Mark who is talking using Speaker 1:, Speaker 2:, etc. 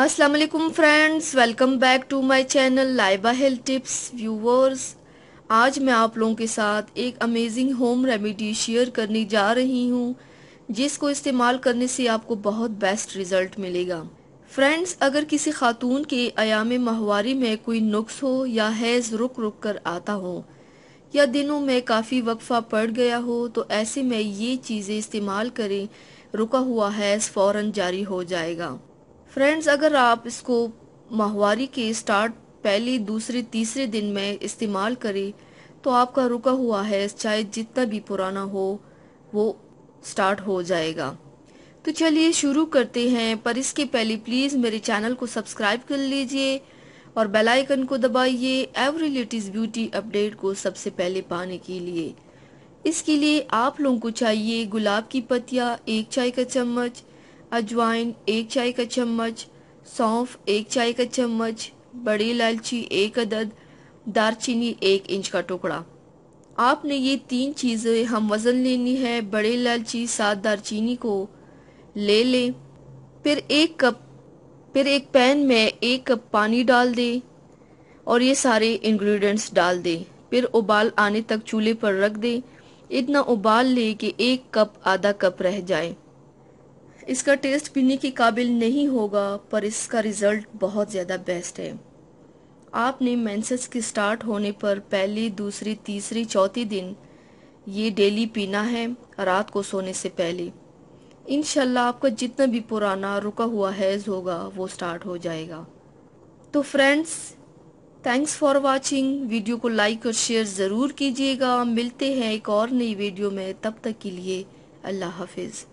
Speaker 1: अस्सलाम वालेकुम friends, welcome back to my channel Laiba health tips viewers. आज मैं आप लोगों के साथ एक अमेजिंग होम रेमेडी शेयर करने जा रही हूँ, जिसको इस्तेमाल करने से आपको बहुत बेस्ट रिजल्ट मिलेगा। फ्रेंड्स, अगर किसी खातून के अयाम माहवारी में कोई नुक्स हो या हैज़ रुक रुक कर आता हो या दिनों में काफ़ी वक्फा पड़ गया हो, तो ऐसे में ये चीज़ें इस्तेमाल करें, रुका हुआ हैज़ फ़ौरन जारी हो जाएगा। फ्रेंड्स, अगर आप इसको माहवारी के स्टार्ट पहले दूसरे तीसरे दिन में इस्तेमाल करें तो आपका रुका हुआ है चाहे जितना भी पुराना हो वो स्टार्ट हो जाएगा। तो चलिए शुरू करते हैं, पर इसके पहले प्लीज़ मेरे चैनल को सब्सक्राइब कर लीजिए और बेल आइकन को दबाइए एवरी लेटेस्ट ब्यूटी अपडेट को सबसे पहले पाने के लिए। इसके लिए आप लोगों को चाहिए गुलाब की पत्तियाँ 1 चाय का चम्मच, अजवाइन 1 चाय का चम्मच, सौंफ 1 चाय का चम्मच, बड़ी इलायची 1 अदद, दारचीनी 1 इंच का टुकड़ा। आपने ये 3 चीज़ें हम वज़न लेनी है। बड़ी इलायची 7 दारचीनी को ले लें। फिर एक पैन में 1 कप पानी डाल दें और ये सारे इंग्रेडिएंट्स डाल दें। फिर उबाल आने तक चूल्हे पर रख दें। इतना उबाल ले कि 1 कप आधा कप रह जाए। इसका टेस्ट पीने के काबिल नहीं होगा, पर इसका रिजल्ट बहुत ज़्यादा बेस्ट है। आपने मेंसेस के स्टार्ट होने पर पहले दूसरे तीसरे चौथे दिन ये डेली पीना है, रात को सोने से पहले। इंशाल्लाह आपका जितना भी पुराना रुका हुआ हैज़ होगा वो स्टार्ट हो जाएगा। तो friends, thanks for watching. Video को लाइक और शेयर ज़रूर कीजिएगा। मिलते हैं एक और नई वीडियो में, तब तक के लिए अल्लाह हाफिज़।